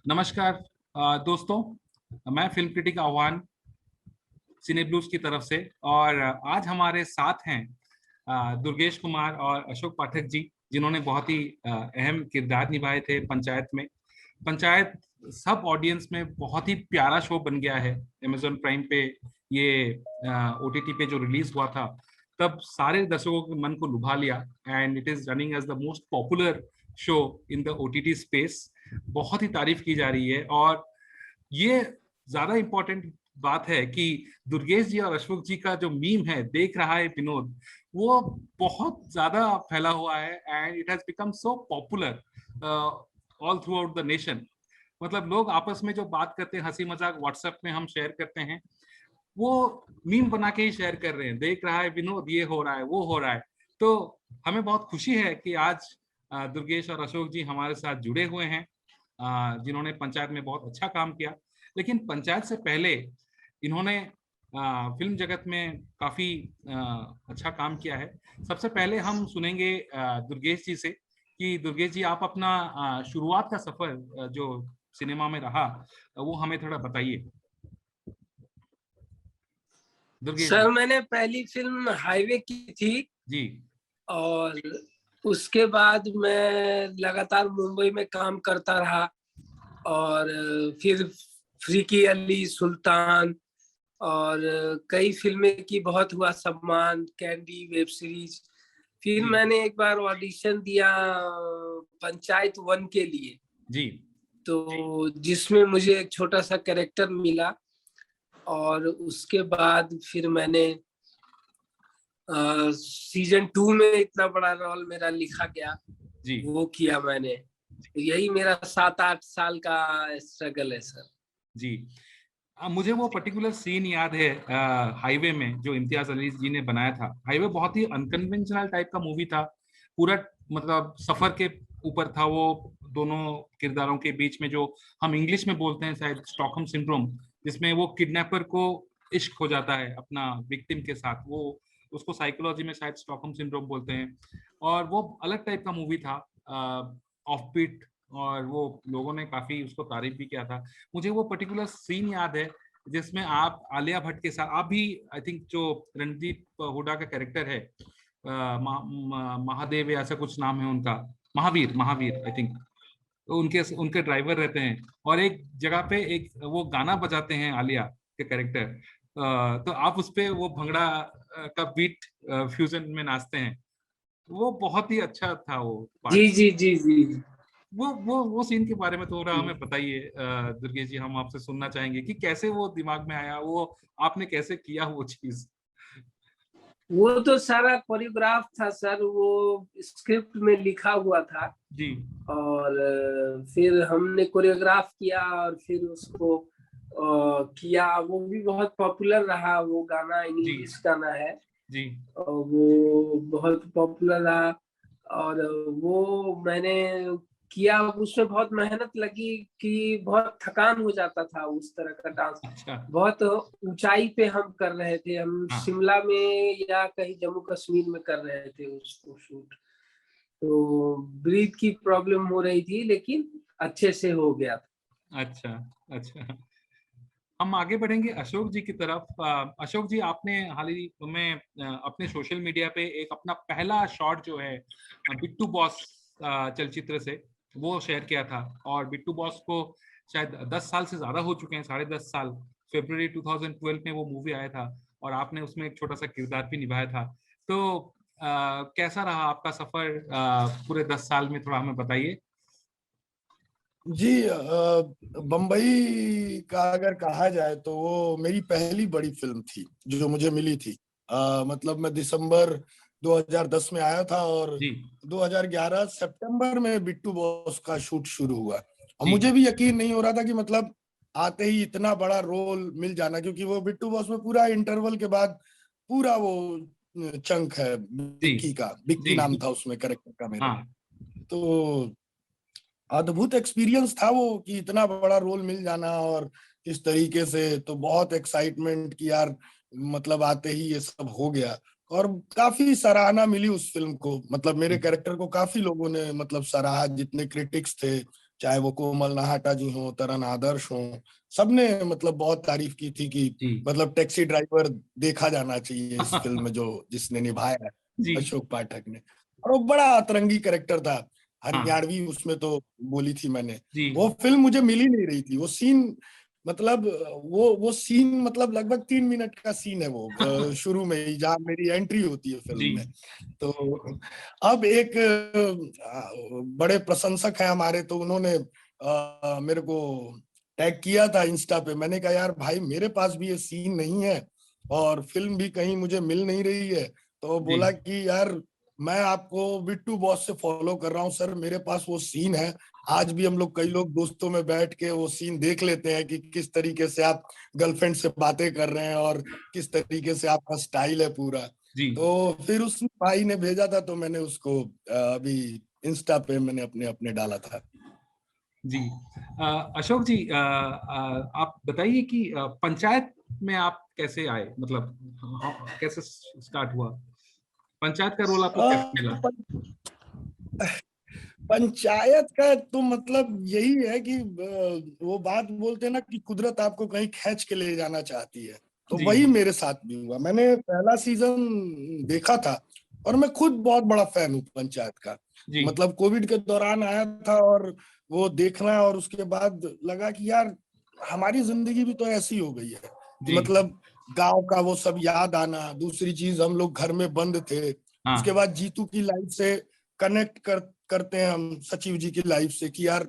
नमस्कार दोस्तों, मैं फिल्म क्रिटिक आह्वान सिने ब्लूज की तरफ से। और आज हमारे साथ हैं दुर्गेश कुमार और अशोक पाठक जी, जिन्होंने बहुत ही अहम किरदार निभाए थे पंचायत में। पंचायत सब ऑडियंस में बहुत ही प्यारा शो बन गया है। अमेजोन प्राइम पे ये ओटीटी पे जो रिलीज हुआ था, तब सारे दर्शकों के मन को लुभा लिया। And it is running as the most popular show in the OTT space. बहुत ही तारीफ की जा रही है। और ये ज्यादा इंपॉर्टेंट बात है कि दुर्गेश जी और अशोक जी का जो मीम है, देख रहा है विनोद, वो बहुत ज्यादा फैला हुआ है। And it has become so popular all through out the nation. मतलब लोग आपस में जो बात करते हैं, हंसी मजाक व्हाट्सएप में हम शेयर करते हैं, वो मीम बना के ही शेयर कर रहे हैं, देख रहा है विनोद, ये हो रहा है, वो हो रहा है। तो हमें बहुत खुशी है कि आज दुर्गेश और अशोक जी हमारे साथ जुड़े हुए हैं, जिन्होंने पंचायत में बहुत अच्छा काम किया। लेकिन पंचायत से पहले इन्होंने फिल्म जगत में काफी अच्छा काम किया है। सबसे पहले हम सुनेंगे दुर्गेश जी से कि दुर्गेश जी, आप अपना शुरुआत का सफर जो सिनेमा में रहा, वो हमें थोड़ा बताइए। दुर्गेश जी। सर, मैंने पहली फिल्म हाईवे की थी जी। और उसके बाद मैं लगातार मुंबई में काम करता रहा और फिर फ्रीकी अली, सुल्तान और कई फिल्में की, बहुत हुआ, सम्मान, कैंडी, वेब सीरीज। फिर जी। मैंने एक बार ऑडिशन दिया पंचायत 1 के लिए, जी। तो जिसमें मुझे एक छोटा सा कैरेक्टर मिला और उसके बाद फिर मैंने सीजन 2 में इतना बड़ा रोल मेरा लिखा गया, जी। वो किया मैंने। यही मेरा 7-8 साल का स्ट्रगल है सर। जी। मुझे वो पर्टिकुलर सीन याद है हाईवे में, जो इम्तियाज अली जी ने बनाया था। हाईवे बहुत ही अनकन्वेंशनल टाइप का मूवी था। पूरा मतलब सफर के ऊपर था वो, दोनों किरदारों के बीच में, जो हम इंग्लिश में बोलते हैं शायद स्टॉकहोम सिंड्रोम, जिसमें वो किडनैपर को इश्क हो जाता है अपना विक्टिम के साथ। वो उसको साइकोलॉजी में शायद स्टॉकहोम सिंड्रोम बोलते हैं। और वो अलग टाइप का मूवी था, ऑफबीट, और वो लोगों ने काफी उसको तारीफ भी किया था। मुझे वो पर्टिकुलर सीन याद है जिसमें आप आलिया भट्ट के साथ, आप भी आई थिंक, जो रणदीप हुडा का कैरेक्टर है, महादेव या ऐसा कुछ नाम है उनका, महावीर, महावीर आई थिंक, तो उनके उनके ड्राइवर रहते हैं। और एक जगह पे एक वो गाना बजाते हैं आलिया के कैरेक्टर, तो आप उस पे वो भंगड़ा का बीट फ्यूजन में नाचते हैं। वो बहुत ही अच्छा था वो जी पार्ट। जी जी जी। वो सीन के बारे में थोड़ा हमें बताइए दुर्गेश जी। हम आपसे सुनना चाहेंगे कि कैसे वो दिमाग में आया, वो आपने कैसे किया वो चीज। वो तो सारा कोरियोग्राफ था सर, वो स्क्रिप्ट में लिखा हुआ था जी। और फिर हमने कोरियोग्राफ किया और फिर उसको किया। वो भी बहुत पॉपुलर रहा, वो गाना जी। इंग्लिश गाना है जी। और वो बहुत पॉपुलर रहा। और वो मैंने किया, उसमें बहुत मेहनत लगी कि बहुत थकान हो जाता था उस तरह का डांस। अच्छा। बहुत ऊंचाई पे हम कर रहे थे, हम हाँ। शिमला में या कहीं जम्मू कश्मीर में कर रहे थे उसको शूट, तो ब्रीथ की प्रॉब्लम हो रही थी लेकिन अच्छे से हो गया था। अच्छा। अच्छा। हम आगे बढ़ेंगे अशोक जी की तरफ। अशोक जी, आपने हाल ही में अपने सोशल मीडिया पे एक अपना पहला शॉट जो है बिट्टू बॉस चलचित्र से, वो शेयर किया था। और बिट्टू बॉस को शायद 10 साल से ज्यादा हो चुके हैं, 10.5 साल। फरवरी 2012 में वो मूवी आया था और आपने उसमें एक छोटा सा किरदार भी निभाया था। तो कैसा रहा आपका सफर पूरे 10 साल में, थोड़ा हमें बताइए। जी, बम्बई का अगर कहा जाए तो वो मेरी पहली बड़ी फिल्म थी जो मुझे मिली थी। मतलब मैं दिसंबर 2010 में आया था और जी। 2011 सितंबर में बिट्टू बॉस का शूट शुरू हुआ। और जी। मुझे भी यकीन नहीं हो रहा था कि मतलब आते ही इतना बड़ा रोल मिल जाना, क्योंकि वो बिट्टू बॉस में पूरा इंटरवल के बाद पूरा वो चंक है जी। बिक्की का। बिक्की जी। नाम था उसमें कैरेक्टर का मेरे। हाँ। तो अद्भुत एक्सपीरियंस था वो कि इतना बड़ा रोल मिल जाना और इस तरीके से। तो बहुत एक्साइटमेंट कि यार मतलब आते ही ये सब हो गया। और काफी सराहना मिली उस फिल्म को, मतलब मेरे कैरेक्टर को काफी लोगों ने मतलब सराहा, जितने क्रिटिक्स थे, चाहे वो कोमल नहाटा जी हो, तरण आदर्श हो, सबने मतलब बहुत तारीफ की थी कि जी मतलब टैक्सी ड्राइवर देखा जाना चाहिए इस फिल्म में, जो जिसने निभाया है जी अशोक पाठक ने। और वो बड़ा अतरंगी कैरेक्टर था, हाँ हरियाणवी उसमें तो बोली थी मैंने। जी वो फिल्म मुझे मिल ही नहीं रही थी, वो सीन मतलब वो सीन मतलब लगभग 3 मिनट का सीन है वो, शुरू में ही जहाँ मेरी एंट्री होती है जी फिल्म में। तो अब एक बड़े प्रशंसक है हमारे, तो उन्होंने मेरे को टैग किया था इंस्टा पे। मैंने कहा यार भाई मेरे पास भी ये सीन नहीं है और फिल्म भी कहीं मुझे मिल नहीं रही है। तो जी बोला कि यार मैं आपको बिट्टू बॉस से फॉलो कर रहा हूँ सर, मेरे पास वो सीन है। आज भी हम लोग कई लोग दोस्तों में बैठ के वो सीन देख लेते हैं कि किस तरीके से आप गर्लफ्रेंड से बातें कर रहे हैं और किस तरीके से आपका स्टाइल है पूरा। जी तो फिर उस भाई ने भेजा था, तो मैंने उसको अभी इंस्टा पे मैंने अपने अपने डाला था। जी अशोक जी, आप बताइए कि पंचायत में आप कैसे आए, मतलब कैसे स्टार्ट हुआ, पंचायत का रोल आपको कैसे मिला? पंचायत का तो मतलब यही है कि वो बात बोलते हैं ना कि कुदरत आपको कहीं खींच के ले जाना चाहती है, तो जी वही मेरे साथ भी हुआ। मैंने पहला सीजन देखा था और मैं खुद बहुत बड़ा फैन हूँ पंचायत का। जी मतलब कोविड के दौरान आया था और वो देखना, और उसके बाद लगा कि यार हमारी जिंदगी भी तो ऐसी हो गई है कि जी मतलब गांव का वो सब याद आना। दूसरी चीज, हम लोग घर में बंद थे, उसके हाँ बाद जीतू की लाइफ से कनेक्ट करते हैं हम सचिव जी की लाइफ से कि यार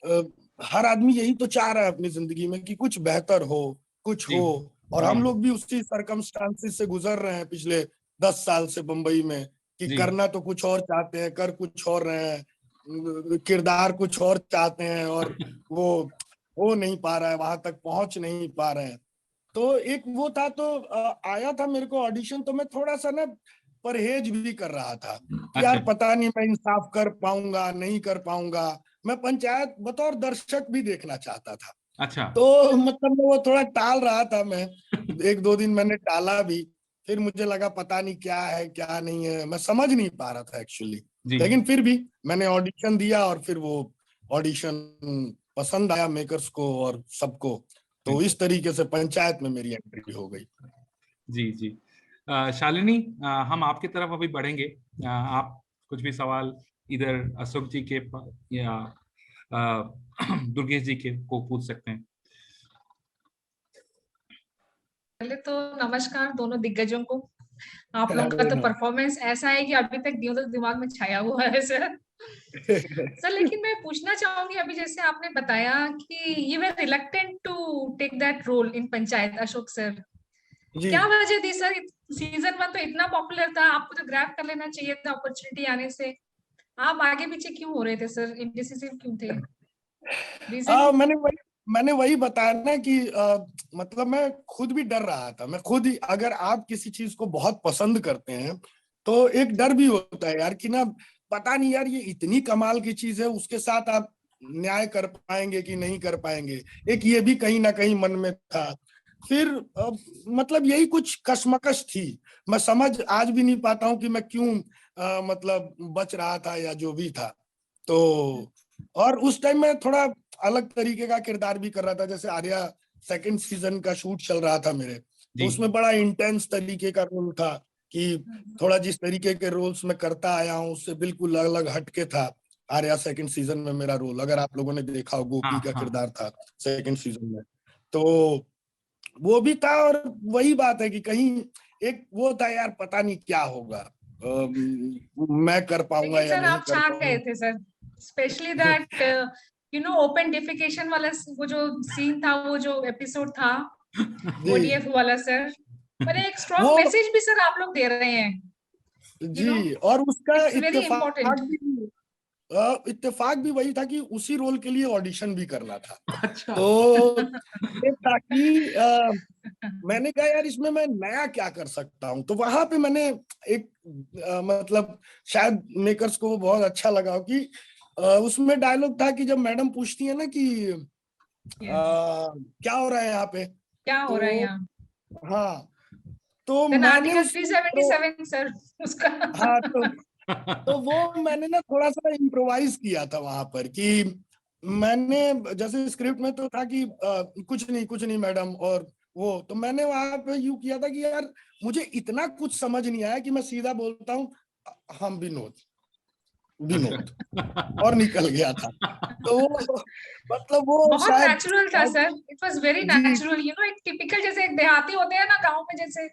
अ, हर आदमी यही तो चाह रहा है अपनी जिंदगी में कि कुछ बेहतर हो, कुछ जी हो। और जी हम लोग भी उसी सरकमस्टांसिस से गुजर रहे हैं पिछले 10 साल से बंबई में, कि जी करना तो कुछ और चाहते हैं, कर कुछ और रहे हैं, किरदार कुछ और चाहते हैं, और वो हो नहीं पा रहा है, वहां तक पहुंच नहीं पा रहे हैं। तो एक वो था, तो आया था मेरे को ऑडिशन, तो मैं थोड़ा सा ना परहेज भी कर रहा था कि अच्छा यार पता नहीं मैं इंसाफ कर पाऊंगा नहीं कर पाऊंगा। मैं पंचायत बतौर दर्शक भी देखना चाहता था, अच्छा तो मतलब मैं वो थोड़ा टाल रहा था। मैं 1-2 दिन मैंने टाला भी, फिर मुझे लगा पता नहीं क्या है क्या नहीं है, मैं समझ नहीं पा रहा था एक्चुअली। जी लेकिन फिर भी मैंने ऑडिशन दिया और फिर वो ऑडिशन पसंद आया मेकर्स को और सबको, तो इस तरीके से पंचायत में मेरी एंट्री हो गई। जी जी शालिनी, हम आपकी तरफ अभी बढ़ेंगे। आप कुछ भी सवाल इधर अशोक जी के या दुर्गेश जी के को पूछ सकते हैं। पहले तो नमस्कार दोनों दिग्गजों को। आप लोगों का अरे तो ना। परफॉर्मेंस ऐसा है कि अभी तक दिमाग में छाया हुआ है सर। सर लेकिन मैं पूछना चाहूंगी, अभी जैसे आपने बताया कि you were reluctant to take that role in Panchayat, Ashok sir, ji. क्या वजह थी सर? सीजन 1 तो इतना पॉपुलर था, आपको तो ग्रैब कर लेना चाहिए था अपॉर्चुनिटी आने से। आप आगे पीछे क्यों हो रहे थे सर, इंडिसिसिव क्यों थे? रीजन? मैंने वही बताया ना कि मतलब मैं खुद भी डर रहा था। मैं खुद ही, अगर आप किसी चीज को बहुत पसंद करते हैं तो एक डर भी होता है यार कि ना, पता नहीं यार ये इतनी कमाल की चीज है, उसके साथ आप न्याय कर पाएंगे कि नहीं कर पाएंगे। एक ये भी कहीं ना कहीं मन में था। फिर मतलब यही कुछ कश्मकश थी। मैं समझ आज भी नहीं पाता हूँ कि मैं क्यों मतलब बच रहा था या जो भी था। तो और उस टाइम में थोड़ा अलग तरीके का किरदार भी कर रहा था। जैसे आर्या सेकंड सीजन का शूट चल रहा था मेरे, तो जी उसमें बड़ा इंटेंस तरीके का रोल था कि थोड़ा जिस तरीके के रोल्स में करता आया हूँ उससे बिल्कुल अलग अलग हटके था आर्या सेकंड सीजन में मेरा रोल। अगर आप लोगों ने देखा हो, हाँ गोपी का हाँ किरदार था सेकंड सीजन में, तो वो भी था। और वही बात है कि कहीं एक वो था यार पता नहीं क्या होगा, मैं कर पाऊंगा लेकिन या सर नहीं आप कर छा गए पाऊंगा। थे sir, specially that open defecation वाला वो जो सीन था, वो जो एपिसोड था जी। ओडीएफ वाला सर, पर एक स्ट्रॉन्ग वो मैसेज भी सर आप लोग दे रहे हैं। यू नो जी, और उसका इट्स वेरी इम्पोर्टेंट। इत्तेफाक भी वही था कि उसी रोल के लिए ऑडिशन भी करना था। अच्छा तो ये था कि मैंने कहा यार इसमें मैं नया क्या कर सकता हूँ। तो वहां पे मैंने एक मतलब शायद मेकर्स को वो बहुत अच्छा लगा हो कि उसमें डायलॉग था कि जब मैडम पूछती है ना कि क्या हो रहा है यहाँ पे, क्या हो रहा है तो यहाँ? हाँ, तो देन मैंने आर्टिकल उसको 377 सर उसका। हाँ, तो वो मैंने ना थोड़ा सा इम्प्रोवाइज किया था वहां पर कि मैंने जैसे स्क्रिप्ट में तो था कि कुछ नहीं मैडम, और वो तो मैंने वहां पे यूं किया था कि यार मुझे इतना कुछ समझ नहीं आया कि मैं सीधा बोलता हूँ हम विनोद और निकल गया था। तो मतलब वो बहुत शायद नेचुरल था सर, इट वाज वेरी जी नेचुरल, यू नो, एक टिपिकल जैसे एक देहाती होते हैं ना गांव में जैसे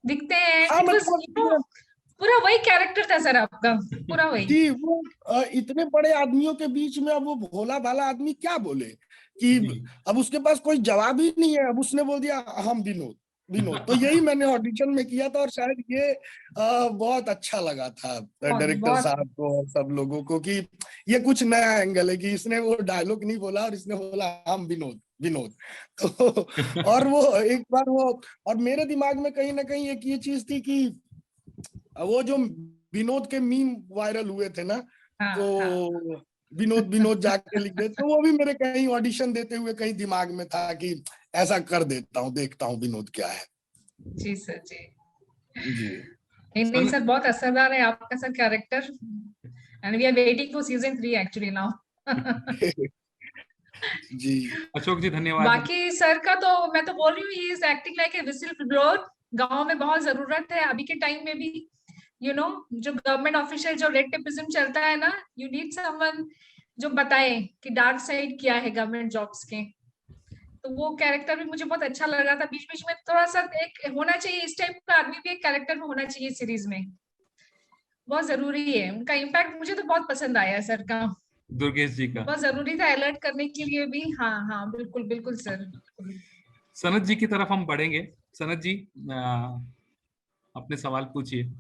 दिखते हैं, हाँ इट वाज, यू नो, मतलब पूरा वही कैरेक्टर था सर आपका, पूरा वही। जी वो इतने बड़े आदमियों के बीच में अब वो भोला भाला आदमी क्या बोले कि जी। अब उसके पास कोई जवाब ही नहीं है, अब उसने बोल दिया हम विनोद। तो यही मैंने ऑडिशन में किया था और शायद ये बहुत अच्छा लगा था बहुत डायरेक्टर बहुत साहब को और सब लोगों को कि ये कुछ नया एंगल है कि इसने वो डायलॉग नहीं बोला और इसने बोला हम विनोद तो और वो एक बार वो, और मेरे दिमाग में कहीं ना कहीं एक ये चीज थी कि वो जो विनोद के मीम वायरल हुए थे ना, हाँ हाँ तो विनोद जाके लिख दे, तो वो भी मेरे कहीं ऑडिशन देते हुए कहीं दिमाग में था कि ऐसा कर देता हूँ, देखता हूँ विनोद क्या है। जी सर जी। जी नहीं सर, बहुत असरदार है आपका sir character, and we are waiting for season 3 actually now. जी अशोक जी धन्यवाद। बाकी सर का तो मैं तो बोल रही हूँ, he is acting like a whistle blower. गांव में बहुत जरूरत है अभी के टाइम में भी, यू नो, जो गवर्नमेंट ऑफिशियल जो रेड टेपिज्म चलता है ना, यू नीड समवन जो बताए कि डार्क साइड क्या है गवर्नमेंट जॉब्स के। तो वो कैरेक्टर भी मुझे बहुत अच्छा लगा था, बीच बीच में थोड़ा सा एक होना चाहिए, इस टाइप का आदमी भी एक कैरेक्टर में होना चाहिए सीरीज में, बहुत जरूरी है। उनका इम्पैक्ट मुझे तो बहुत पसंद आया सर का, दुर्गेश जी का। बहुत जरूरी था अलर्ट करने के लिए भी। हाँ हाँ बिल्कुल बिल्कुल सर। सनत जी की तरफ हम बढ़ेंगे। सनत जी अपने सवाल पूछिए।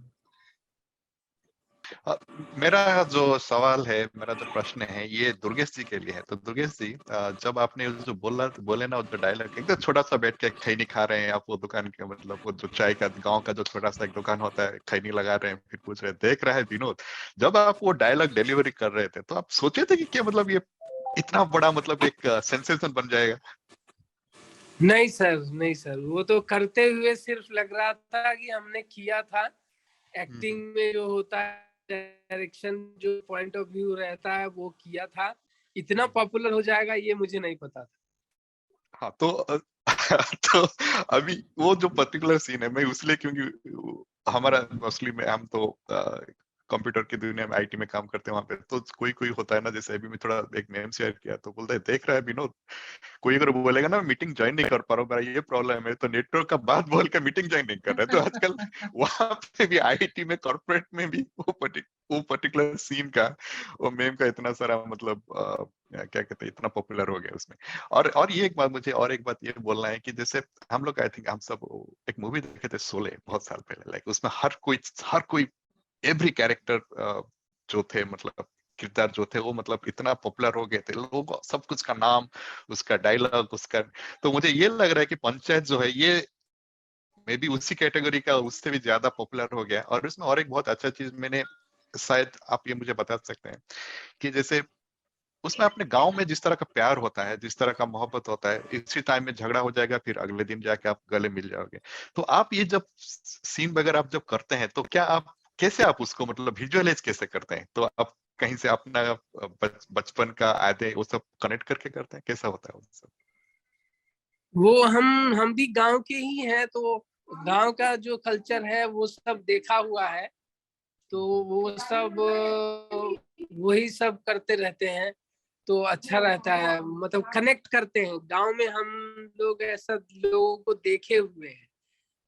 मेरा जो सवाल है, मेरा जो प्रश्न है, ये दुर्गेश जी के लिए है। तो दुर्गेश जी, जब आपने जो बोले ना, जो डायलॉग एकदम छोटा सा बैठ के खैनी खा रहे हैं आप, वो दुकान के मतलब वो जो चाय का गांव का जो छोटा सा एक दुकान होता है, खैनी लगा रहे हैं, फिर पूछ रहे हैं देख रहा है विनोद। जब आप वो डायलॉग डिलीवरी कर रहे थे तो आप सोचे थे कि क्या मतलब ये इतना बड़ा मतलब एक सेंसेशन बन जाएगा? नहीं सर, नहीं सर, वो तो करते हुए सिर्फ लग रहा था कि हमने किया था। एक्टिंग में जो होता है, डायरेक्शन जो पॉइंट ऑफ व्यू रहता है, वो किया था। इतना पॉपुलर हो जाएगा ये मुझे नहीं पता था। हाँ तो तो अभी वो जो पर्टिकुलर सीन है, मैं इसलिए क्योंकि हमारा मोस्टली में हम तो कंप्यूटर की दुनिया में आईटी में काम करते हैं, वहां पे तो कोई होता है ना, जैसे अभी मैं थोड़ा एक नेम शेयर किया तो बोलता है देख रहा है विनोद। कोई अगर बोलेगा ना मीटिंग ज्वाइन नहीं कर पा रहा हूँ, मेरा ये प्रॉब्लम है, तो नेटवर्क का बात बोल के मीटिंग ज्वाइन नहीं कर रहे। तो आजकल वहां पे भी आईटी में, कॉर्पोरेट में भी वो पर्टिकुलर सीन का, वो मेम का इतना सारा मतलब क्या कहते हैं, इतना पॉपुलर हो गया उसमें। और ये एक बात मुझे, और एक बात ये बोलना है कि जैसे हम लोग, आई थिंक हम सब एक मूवी देखे थे शोले बहुत साल पहले, लाइक उसमें हर कोई एवरी कैरेक्टर जो थे, मतलब किरदार जो थे, वो मतलब इतना पॉपुलर हो गए थे, लोगों को सब कुछ का नाम, उसका डायलॉग, उसका। तो मुझे ये लग रहा है कि पंचायत जो है ये मे बी उसी कैटेगरी का, उससे भी ज्यादा पॉपुलर हो गया। और इसमें और एक बहुत अच्छा चीज मैंने, शायद आप ये मुझे बता सकते हैं कि जैसे उसमें अपने गांव में जिस तरह का प्यार होता है, जिस तरह का मोहब्बत होता है, इसी टाइम में झगड़ा हो जाएगा, फिर अगले दिन जाके आप गले मिल जाओगे। तो आप ये जब सीन वगैरह आप जब करते हैं, तो क्या आप कैसे आप उसको मतलब विजुअलाइज कैसे करते हैं? तो आप कहीं से अपना बचपन का यादें वो सब कनेक्ट करके करते हैं, कैसा होता है वो सब? वो हम भी गांव के ही हैं, तो गांव का जो कल्चर है वो सब देखा हुआ है, तो वो सब वही सब करते रहते हैं। तो अच्छा रहता है, मतलब कनेक्ट करते हैं। गांव में हम लोग ऐसा लोगों को देखे हुए हैं,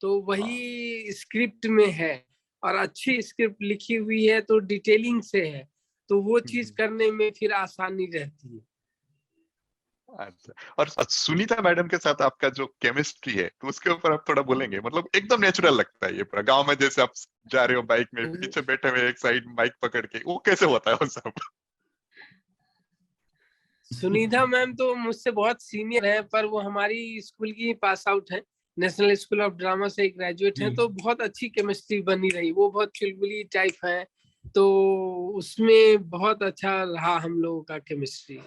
तो वही स्क्रिप्ट में है, और अच्छी स्क्रिप्ट लिखी हुई है तो डिटेलिंग से है, तो वो चीज करने में फिर आसानी रहती है। अच्छा, और सुनीता मैडम के साथ आपका जो केमिस्ट्री है, तो उसके ऊपर आप थोड़ा बोलेंगे? मतलब एकदम नेचुरल लगता है ये पूरा, गांव में जैसे आप जा रहे हो बाइक में, पीछे बैठे हुए एक साइड माइक पकड़ के, वो कैसे होता है वो सब? सुनीता मैम तो मुझसे बहुत सीनियर है, पर वो हमारी स्कूल की पास आउट है, नेशनल स्कूल ऑफ ड्रामा से ग्रेजुएट हैं, तो बहुत अच्छी केमिस्ट्री बनी रही। वो बहुत चुलबुली टाइप है, तो उसमें बहुत अच्छा रहा हम लोगों का केमिस्ट्री।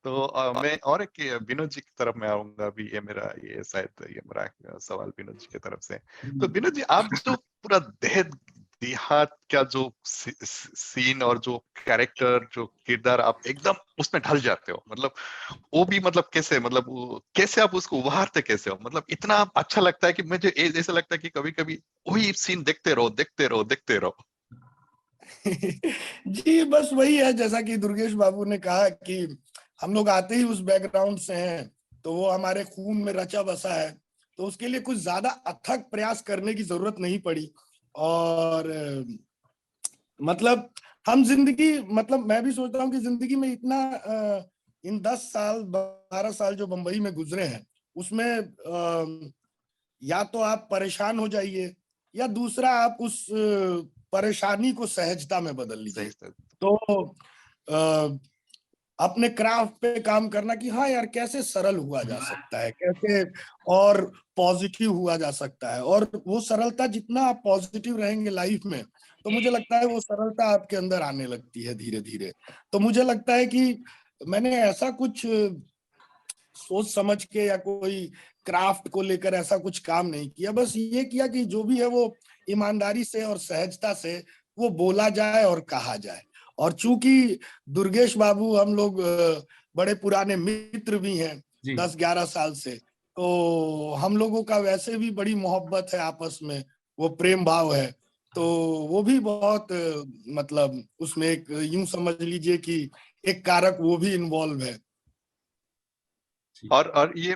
तो मैं और एक विनोद जी की तरफ में आऊंगा अभी। ये शायद ये मेरा सवाल विनोद जी की तरफ से। तो विनोद जी, आप जो पूरा देहात का जो सीन और जो कैरेक्टर, जो किरदार, आप एकदम उसमें ढल जाते हो। मतलब वो भी मतलब कैसे, मतलब कैसे आप उसको उभारते कैसे हो, मतलब इतना अच्छा लगता है कि मुझे ऐसा लगता है कि कभी कभी वही सीन देखते रहो देखते रहो देखते रहो। जी बस वही है, जैसा कि दुर्गेश बाबू ने कहा कि हम लोग आते ही उस बैकग्राउंड से हैं, तो वो हमारे खून में रचा बसा है, तो उसके लिए कुछ ज्यादा अथक प्रयास करने की जरूरत नहीं पड़ी। और मतलब हम जिंदगी, मतलब मैं भी सोचता हूँ कि जिंदगी में इतना इन 10 साल 12 साल जो बंबई में गुजरे हैं, उसमें या तो आप परेशान हो जाइए, या दूसरा आप उस परेशानी को सहजता में बदल लीजिए। तो अपने क्राफ्ट पे काम करना कि हाँ यार, कैसे सरल हुआ जा सकता है, कैसे और पॉजिटिव हुआ जा सकता है। और वो सरलता, जितना आप पॉजिटिव रहेंगे लाइफ में, तो मुझे लगता है वो सरलता आपके अंदर आने लगती है धीरे धीरे। तो मुझे लगता है कि मैंने ऐसा कुछ सोच समझ के या कोई क्राफ्ट को लेकर ऐसा कुछ काम नहीं किया, बस ये किया कि जो भी है वो ईमानदारी से और सहजता से वो बोला जाए और कहा जाए। और चूंकि दुर्गेश बाबू हम लोग बड़े पुराने मित्र भी हैं 10-11 साल से, तो हम लोगों का वैसे भी बड़ी मोहब्बत है आपस में, वो प्रेम भाव है। तो वो भी बहुत मतलब उसमें एक यूं समझ लीजिए कि एक कारक वो भी इन्वॉल्व है। और ये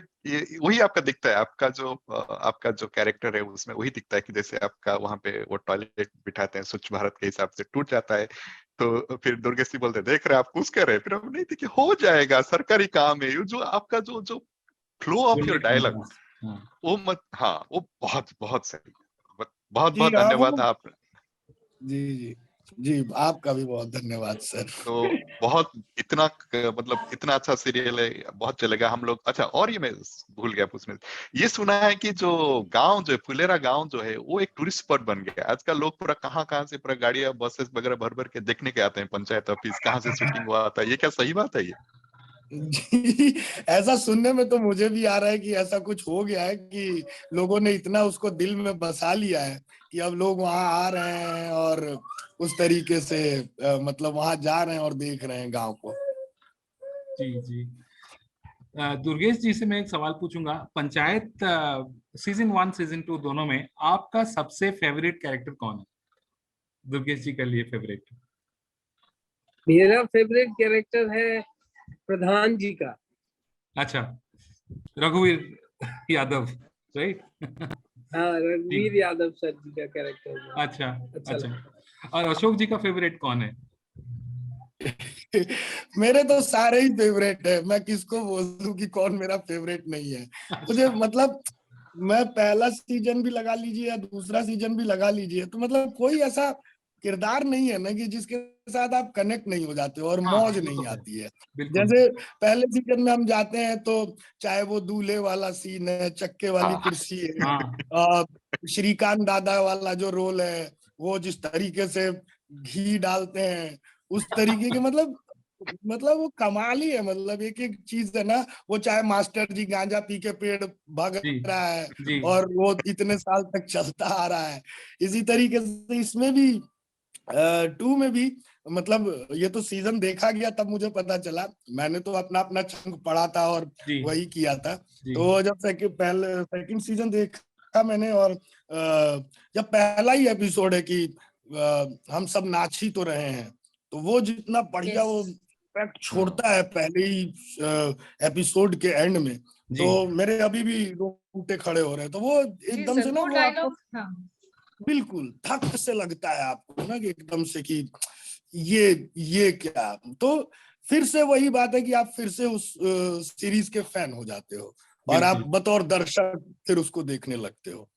वही आपका दिखता है, आपका जो कैरेक्टर है उसमें वही दिखता है कि जैसे आपका वहां पे वो टॉयलेट बिठाते हैं स्वच्छ भारत के हिसाब से, टूट जाता है तो फिर दुर्गेश जी बोलते हैं देख रहे आप कुछ कर रहे हैं, फिर हम नहीं देखिए हो जाएगा, सरकारी काम है। जो आपका जो फ्लो ऑफ योर डायलॉग, वो मत, हाँ वो बहुत बहुत सही। बहुत जी बहुत हाँ, धन्यवाद आप। जी जी जी, आपका भी बहुत धन्यवाद सर। तो बहुत इतना मतलब इतना अच्छा सीरियल है, बहुत चलेगा हम लोग। अच्छा, और ये मैं भूल गया पूछने, ये सुना है कि जो गांव जो है, फुलेरा गांव जो है, वो एक टूरिस्ट स्पॉट बन गया है आजकल। लोग पूरा कहाँ कहाँ से पूरा गाड़ियां बसेस वगैरह भर भर के देखने के आते हैं, पंचायत ऑफिस कहाँ से शूटिंग हुआ था। ये क्या सही बात है ये? जी, ऐसा सुनने में तो मुझे भी आ रहा है कि ऐसा कुछ हो गया है कि लोगों ने इतना उसको दिल में बसा लिया है कि अब लोग वहां आ रहे हैं और उस तरीके से मतलब वहां जा रहे हैं और देख रहे हैं गांव को। जी जी। दुर्गेश जी से मैं एक सवाल पूछूंगा। पंचायत सीजन 1 सीजन 2 दोनों में आपका सबसे फेवरेट कैरेक्टर कौन है? दुर्गेश जी के लिए फेवरेट। मेरा फेवरेट कैरेक्टर है प्रधान जी का। अच्छा, रघुवीर यादव, राइट? हाँ, रघुवीर यादव सर जी का कैरेक्टर अच्छा अच्छा अच्छा। लगता है। और अशोक जी का फेवरेट कौन है? मेरे तो सारे ही फेवरेट है, मैं किसको बोलूं कि कौन मेरा फेवरेट नहीं है। मुझे मतलब मैं पहला सीजन भी लगा लीजिए या दूसरा सीजन भी लगा लीजिए, तो मतलब कोई ऐसा किरदार नहीं है ना कि जिसके साथ आप कनेक्ट नहीं हो जाते हो और हाँ, मौज वो नहीं तो है, आती है। बिल्कुल। जैसे पहले सीजन में हम जाते हैं तो चाहे वो दूल्हे वाला सीन है, चक्के वाली हाँ कुर्सी है, हाँ श्रीकांत दादा वाला जो रोल है, वो जिस तरीके से घी डालते हैं उस तरीके के, मतलब वो कमाल ही है। मतलब एक एक चीज है ना, वो चाहे मास्टर जी गांजा पी के पेड़ भाग जी रहा है जी और वो इतने साल तक चलता आ रहा है, इसी तरीके से इसमें भी 2 में भी। मतलब ये तो सीजन देखा गया तब मुझे पता चला, मैंने तो अपना अपना चंक पढ़ा था और जी वही किया था। जी तो जब सेकंड सीजन देखा मैंने, और जब पहला ही एपिसोड है कि हम सब नाच ही तो रहे हैं, तो वो जितना बढ़िया वो यस इम्पैक्ट छोड़ता है पहले ही एपिसोड के एंड में, जी तो मेरे अभी भी रोंगटे खड़े हो रहे हैं। तो वो जी एकदम सर, से ना वो वो आपको डायलॉग, हाँ बिल्कुल धक से लगता है आपको ना, कि एकदम से कि ये क्या। तो फिर से वही बात है कि आप फिर से उस सीरीज के फैन हो जाते हो और आप बिल्कुल। बतौर दर्शक फिर उसको देखने लगते हो।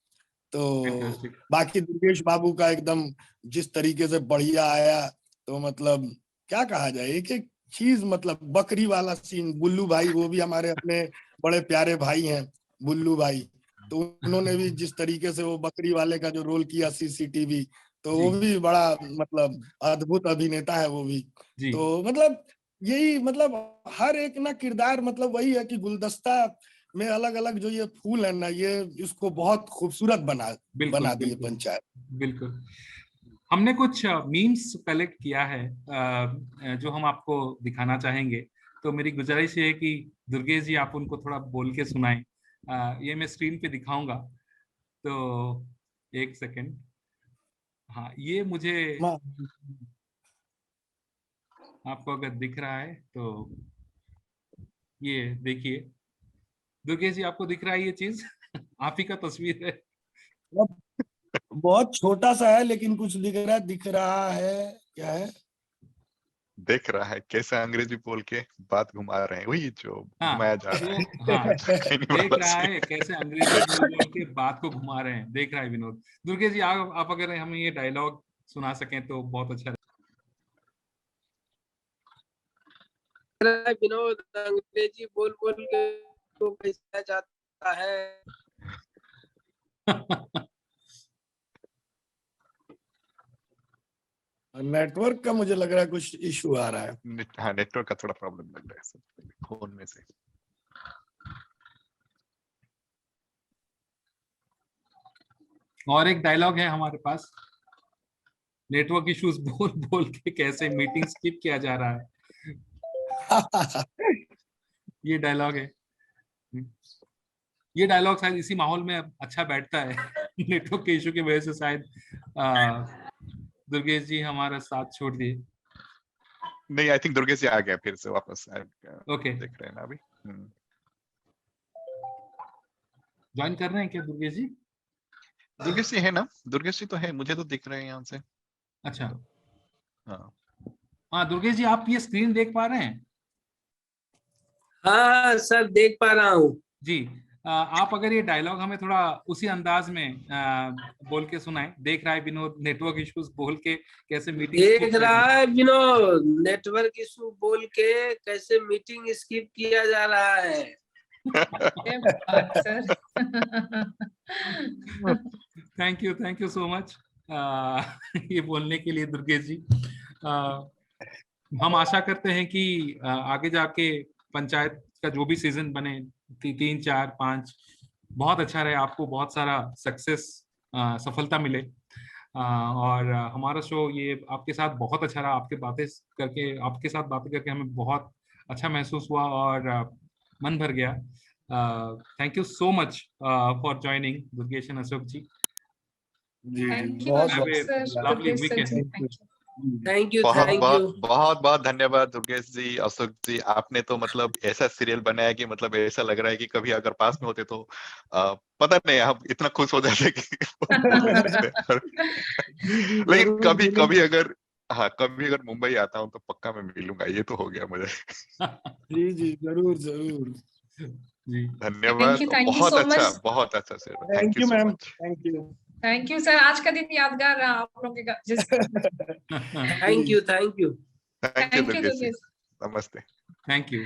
तो फैंटास्टिक। बाकी दुर्गेश बाबू का एकदम जिस तरीके से बढ़िया आया, तो मतलब क्या कहा जाए, एक एक चीज, मतलब बकरी वाला सीन, बुल्लू भाई, वो भी हमारे अपने बड़े प्यारे भाई हैं बुल्लू भाई, तो उन्होंने भी जिस तरीके से वो बकरी वाले का जो रोल किया सीसीटीवी, तो जी वो भी बड़ा मतलब अद्भुत अभिनेता है वो भी। जी तो मतलब यही, मतलब हर एक ना किरदार, मतलब वही है कि गुलदस्ता में अलग अलग जो ये फूल है ना, ये इसको बहुत खूबसूरत बना बिल्कुल बना दिए बिल्कुल पंचायत। बिल्कुल। हमने कुछ मीम्स कलेक्ट किया है जो हम आपको दिखाना चाहेंगे। तो मेरी गुजारिश ये है कि दुर्गेश जी आप उनको थोड़ा बोल के सुनाएं। ये मैं स्क्रीन पे दिखाऊंगा, तो एक सेकंड। हाँ, ये मुझे आपको अगर दिख रहा है तो ये देखिए। दुर्गेश जी आपको दिख रहा है ये चीज? आप ही का तस्वीर है। बहुत छोटा सा है लेकिन कुछ दिख रहा है। क्या है? देख रहा है कैसे अंग्रेजी बोल के बात घुमा रहे हैं, वही जो हाँ, घुमाया जा रहा है। हाँ, कहीं देख वाला रहा scene। है कैसे अंग्रेजी बोल बोल के बात को घुमा रहे हैं, देख रहा है विनोद। दुर्गेश जी आप अगर हमें ये डायलॉग सुना सकें तो बहुत अच्छा विनोद अंग्रेजी बोल बोल के तो पैसा जाता है। रहेगा। नेटवर्क का मुझे लग रहा है कुछ इशू आ रहा है। हाँ, नेटवर्क का थोड़ा प्रॉब्लम लग रहा है सब फोन में से। और एक डायलॉग है हमारे पास, नेटवर्क इश्यूज बोल बोल के कैसे मीटिंग स्किप किया जा रहा है। ये डायलॉग है। ये डायलॉग शायद इसी माहौल में अच्छा बैठता है। नेटवर्क के इशू की वजह से शायद दुर्गेश जी हमारा साथ छोड़ दिए। नहीं, आई थिंक दुर्गेश जी आ गया फिर से वापस। ओके, देख रहे हैं ना अभी। ज्वाइन कर रहे हैं क्या दुर्गेश जी? दुर्गेश जी है ना? दुर्गेश जी तो है, मुझे तो दिख रहे हैं यहाँ से। अच्छा, हाँ हाँ दुर्गेश जी आप ये स्क्रीन देख पा रहे हैं? हाँ सर देख पा रहा हूँ जी। आप अगर ये डायलॉग हमें थोड़ा उसी अंदाज में बोल के सुनाएं, देख रहा है विनोद नेटवर्क इश्यूज बोल के कैसे मीटिंग देख रहा है विनोद नेटवर्क इशू बोल के कैसे मीटिंग स्किप किया जा रहा है। क्या बात sir. Thank you so much ये बोलने के लिए दुर्गेश जी। हम आशा करते हैं कि आगे जाके पंचायत का जो भी सीजन बने 3, 4, 5 बहुत अच्छा रहे, आपको बहुत सारा सक्सेस सफलता मिले। और हमारा शो ये आपके साथ बहुत अच्छा रहा। आपके साथ बातें करके हमें बहुत अच्छा महसूस हुआ और मन भर गया। Thank you so much for joining Durgesh and Ashok ji. जी थैंक यू बहुत Have a sir, lovely Durgesh sir weekend. जी, थैंक यू। थैंक यू बहुत थैंक बहुत यू। बहुत बहुत धन्यवाद दुर्गेश जी, अशोक जी। आपने तो मतलब ऐसा सीरियल बनाया कि मतलब ऐसा लग रहा है कि कभी अगर पास में होते तो पता नहीं हम इतना खुश हो जाते कि लेकिन कभी कभी अगर कभी अगर मुंबई आता हूँ तो पक्का मैं मिलूंगा, ये तो हो गया मुझे। जी जी जरूर जरूर। जी धन्यवाद। थैंक यू बहुत सो अच्छा, मच। बहुत अच्छा sir. Thank thank you you so ma'am, much. Thank you. Thank you sir, आज का दिन यादगार रहा आप लोगों के जिस। Thank you thank you. Thank you thank you Durgesh ji. Durgesh. नमस्ते। Thank you.